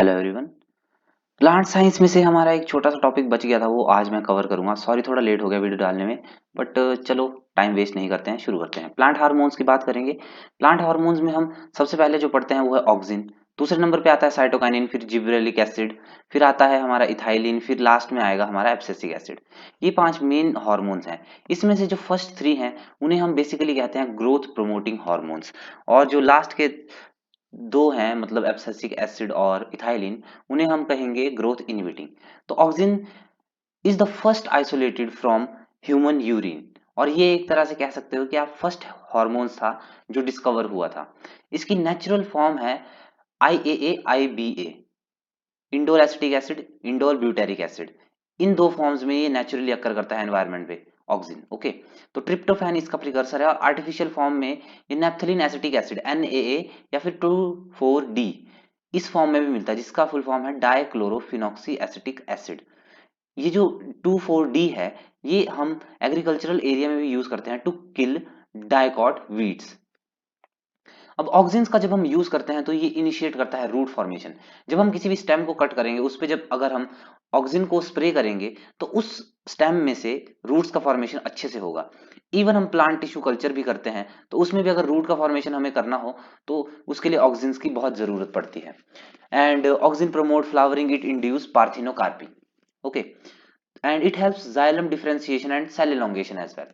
Hello everyone. Plant science में से हमारा एक छोटा सा टॉपिक बच गया था, वो आज मैं कवर करूंगा। सॉरी, थोड़ा लेट हो गया वीडियो डालने में, बट चलो टाइम वेस्ट नहीं करते हैं, शुरू करते हैं। प्लांट हार्मोन्स की बात करेंगे। प्लांट हार्मोन्स में हम सबसे पहले जो पढ़ते हैं वो है ऑक्सिन। दूसरे नंबर पे आता है साइटोकाइनिन, फिर जिबरेलिक एसिड, फिर आता है हमारा इथाइलिन, फिर लास्ट में आएगा हमारा एब्सिसिक एसिड। ये पांच मेन हार्मोन्स हैं। इसमें से जो फर्स्ट थ्री हैं उन्हें हम बेसिकली कहते हैं ग्रोथ प्रोमोटिंग हार्मोन्स, और जो लास्ट के दो हैं मतलब एब्सिसिक एसिड और इथाइलिन, उन्हें हम कहेंगे ग्रोथ इनहिबिटिंग। तो auxin is the first isolated from human urine, और ये एक तरह से कह सकते हो कि आप फर्स्ट हॉर्मोन्स था जो डिस्कवर हुआ था। इसकी नेचुरल फॉर्म है IAA IBA, indole acetic acid, indole butyric acid. इन दो फॉर्म्स में ये नेचुरली अकर करता है एनवायरनमेंट पे ऑक्सिन। ओके, तो ट्रिप्टोफैन इसका प्रिकर्सर है, और आर्टिफिशियल फॉर्म में ये नैप्थलीन एसिटिक एसिड NAA या फिर 2,4-D इस फॉर्म में भी मिलता है, जिसका फुल फॉर्म है डाइक्लोरोफिनॉक्सी एसिटिक एसिड। ये जो 2,4-D है, ये हम एग्रीकल्चरल एरिया में भी यूज करते हैं टू किल डाइकॉट वीड्स। अब ऑक्सिन्स का जब हम यूज करते हैं तो ये इनिशिएट करता है रूट फॉर्मेशन। जब हम किसी भी स्टेम को कट करेंगे, उस पे जब अगर हम ऑक्सिन को स्प्रे करेंगे तो उस स्टेम में से रूट्स का फॉर्मेशन अच्छे से होगा। इवन हम प्लांट टिश्यू कल्चर भी करते हैं तो उसमें भी अगर रूट का फॉर्मेशन हमें करना हो तो उसके लिए ऑक्सिन्स की बहुत जरूरत पड़ती है। And auxin promote flowering, it induce parthenocarpy. Okay, and it helps xylem differentiation and cell elongation as well.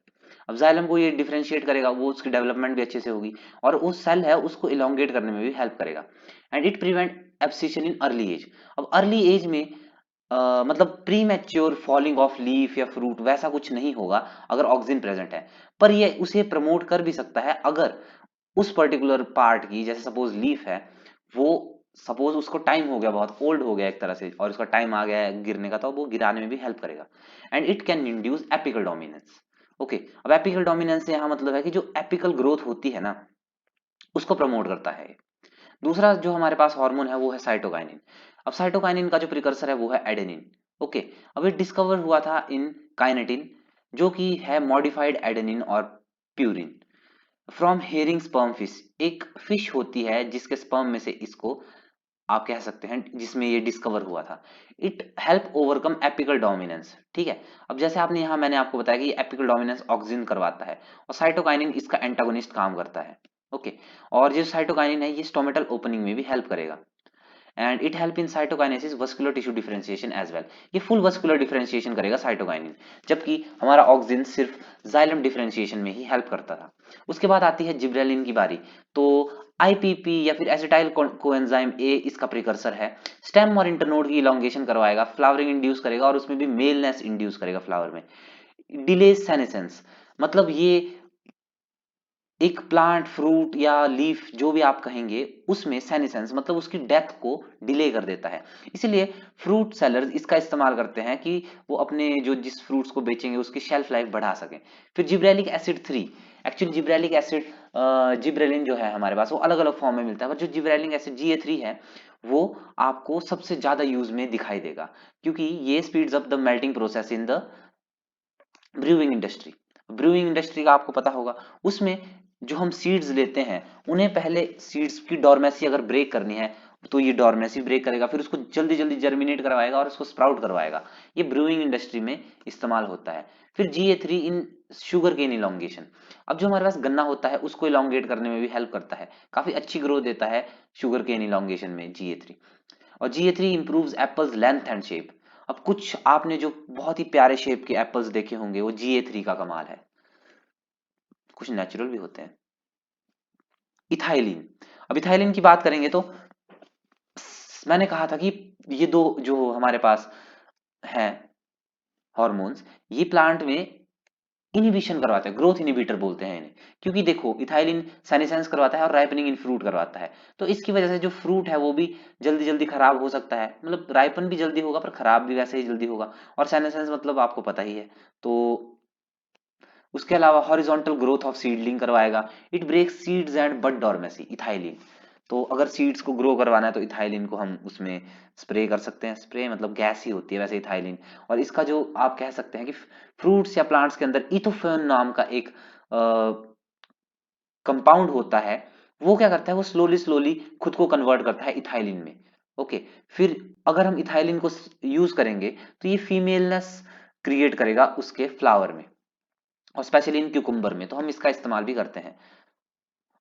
अब जाइलम को ये डिफरेंशिएट करेगा, वो उसकी डेवलपमेंट भी अच्छे से होगी, और वो सेल है उसको इलोंगेट करने में भी हेल्प करेगा। And it prevent abscission in early age. अब अर्ली एज में मतलब premature falling of leaf या फ्रूट वैसा कुछ नहीं होगा अगर ऑक्सिन प्रेजेंट है। पर ये उसे प्रमोट कर भी सकता है अगर उस पर्टिकुलर पार्ट की, जैसे सपोज लीफ है, वो सपोज उसको टाइम हो गया, बहुत ओल्ड हो गया एक तरह से, और उसका टाइम आ गया है गिरने का, तो वो गिराने में भी हेल्प करेगा। And it can induce apical dominance. Okay, अब एपिकल डोमिनेंस से यहाँ मतलब है कि जो एपिकल ग्रोथ होती है ना, उसको प्रमोट करता है। दूसरा जो हमारे पास हार्मोन है वो है साइटोकाइनिन। अब साइटोकाइनिन का जो प्रिकर्सर है वो है एडेनिन। ओके, अब ये डिस्कवर हुआ था इन काइनेटिन, जो कि है मॉडिफाइड एडेनिन और purine from herring sperm fish. एक फिश होती है जिसके स्पर्म में से इसको आप कह सकते हैं, जिसमें ये डिस्कवर हुआ था। It help overcome apical dominance. ठीक है, अब जैसे आपने यहाँ मैंने आपको बताया कि एपिकल डोमिनेंस ऑक्सिन करवाता है, और साइटोकाइनिन इसका एंटागोनिस्ट काम करता है। ओके, और जो साइटोकाइनिन है ये स्टोमेटल ओपनिंग में भी हेल्प करेगा। And it help in cytokinesis vascular tissue differentiation as well. ये फुल वस्कुलर डिफरेंशिएशन करेगा साइटोकाइनिन, जबकि हमारा ऑक्सिन सिर्फ जाइलम डिफरेंशिएशन में ही हेल्प करता था। उसके बाद आती है जिब्रेलिन की बारी। तो IPP या फिर एसिटाइल कोएंजाइम ए इसका प्रिकर्सर है। स्टेम और इंटरनोड की इलोंगेशन करवाएगा, फ्लावरिंग इंड्यूस करेगा, और उसमें भी मेलनेस इंड्यूस करेगा फ्लावर में। डिले सेनेसेंस, मतलब ये एक प्लांट, फ्रूट या लीफ जो भी आप कहेंगे, उसमें सेनेसेंस मतलब उसकी डेथ को डिले कर देता है। इसीलिए फ्रूट सेलर्स इसका इस्तेमाल करते हैं कि वो अपने जो जिस फ्रूट्स को बेचेंगे उसकी शेल्फ लाइफ बढ़ा सकें। फिर gibberellic acid 3, actually gibberellic acid gibberellin जो है हमारे पास वो अलग अलग फॉर्म में मिलता है, पर जो जिब्रेलिक एसिड GA3 है वो आपको सबसे ज्यादा यूज में दिखाई देगा, क्योंकि ये speeds up the melting process in the brewing industry. Brewing industry का आपको पता होगा, उसमें जो हम सीड्स लेते हैं उन्हें पहले सीड्स की डोरमेसी अगर ब्रेक करनी है तो ये डोरमेसी ब्रेक करेगा, फिर उसको जल्दी जल्दी जर्मिनेट करवाएगा और उसको स्प्राउट करवाएगा। ये ब्रूइंग इंडस्ट्री में इस्तेमाल होता है। फिर GA3 इन शुगर केन इलोंगेशन। अब जो हमारे पास गन्ना होता है उसको इलोंगेट करने में भी हेल्प करता है, काफी अच्छी ग्रोथ देता है शुगर केन इलोंगेशन में GA3। और GA3 improves apples length and shape. अब कुछ आपने जो बहुत ही प्यारे शेप के एप्पल्स देखे होंगे वो GA3 का कमाल है। कुछ नेचुरल भी होते हैं। इथाइलिन, अब इथाइलिन की बात करेंगे तो मैंने कहा था कि ये दो जो हमारे पास हैं हॉर्मोन्स, ये प्लांट में इनिबिशन करवाते हैं, ग्रोथ इनिबिटर बोलते हैं इन्हें। क्योंकि देखो इथाइलिन सेनेसेंस करवाता है और राइपनिंग इन फ्रूट करवाता है, तो इसकी वजह से जो फ्रूट है वो भी जल्दी जल्दी खराब हो सकता है, मतलब राइपन भी जल्दी होगा पर खराब भी वैसे ही जल्दी होगा। और सेनेसेंस मतलब आपको पता ही है। तो उसके अलावा हॉरिजॉन्टल ग्रोथ ऑफ सीडलिंग करवाएगा। It breaks seeds and bud dormancy, ethylene. तो अगर सीड्स को ग्रो करवाना है तो इथाइलिन को हम उसमें स्प्रे कर सकते हैं। स्प्रे मतलब गैस ही होती है वैसे इथाइलिन। और इसका जो आप कह सकते हैं कि फ्रूट्स या प्लांट्स के अंदर इथोफेन नाम का एक कंपाउंड होता है, वो क्या करता है, वो स्लोली स्लोली खुद को कन्वर्ट करता है इथाइलिन में। ओके, फिर अगर हम इथाइलिन को यूज करेंगे तो ये फीमेलनेस क्रिएट करेगा उसके फ्लावर में, और स्पेशली इन क्यूकुम्बर में, तो हम इसका इस्तेमाल भी करते हैं।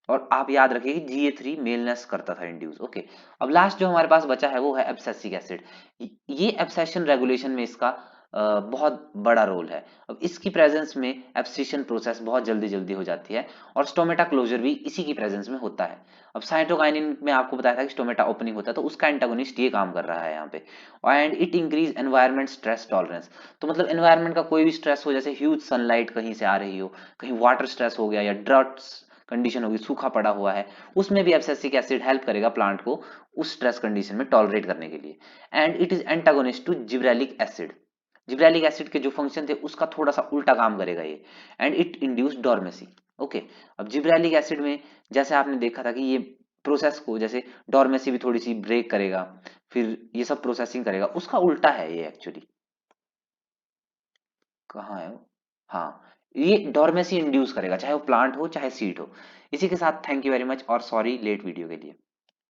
और आप याद रखिए कि GA3 मेलनेस करता था इंड्यूस। ओके, अब लास्ट जो हमारे पास बचा है वो है एब्सेसिक एसिड। ये एब्सेशन रेगुलेशन में इसका बहुत बड़ा रोल है। अब इसकी प्रेजेंस में एब्सिशन प्रोसेस बहुत जल्दी जल्दी हो जाती है, और स्टोमेटा क्लोजर भी इसी की प्रेजेंस में होता है। अब साइटोकाइनिन में आपको बताया था कि स्टोमेटा ओपनिंग होता है, तो उसका एंटागोनिस्ट ये काम कर रहा है यहाँ पे। And it increase environment stress tolerance. तो मतलब एनवायरमेंट का कोई भी स्ट्रेस हो, जैसे ह्यूज सनलाइट कहीं से आ रही हो, कहीं वाटर स्ट्रेस हो गया या ड्रॉट कंडीशन होगी, सूखा पड़ा हुआ है, उसमें भी एब्सिसिक एसिड हेल्प करेगा प्लांट को उस स्ट्रेस कंडीशन में टॉलरेट करने के लिए। And it is antagonist to gibberellic acid. Gibberellic acid के जो फंक्शन थे उसका थोड़ा सा उल्टा काम करेगा ये। And it induce dormancy. Okay, अब जिब्रेलिक एसिड में जैसे आपने देखा था कि ये प्रोसेस को, जैसे डॉर्मेसी भी थोड़ी सी ब्रेक करेगा, फिर ये सब प्रोसेसिंग करेगा, उसका उल्टा है ये एक्चुअली। कहाँ है वो? हाँ, ये डोरमेसी इंड्यूस करेगा, चाहे वो प्लांट हो चाहे सीड हो। इसी के साथ थैंक यू वेरी मच, और सॉरी लेट वीडियो के लिए।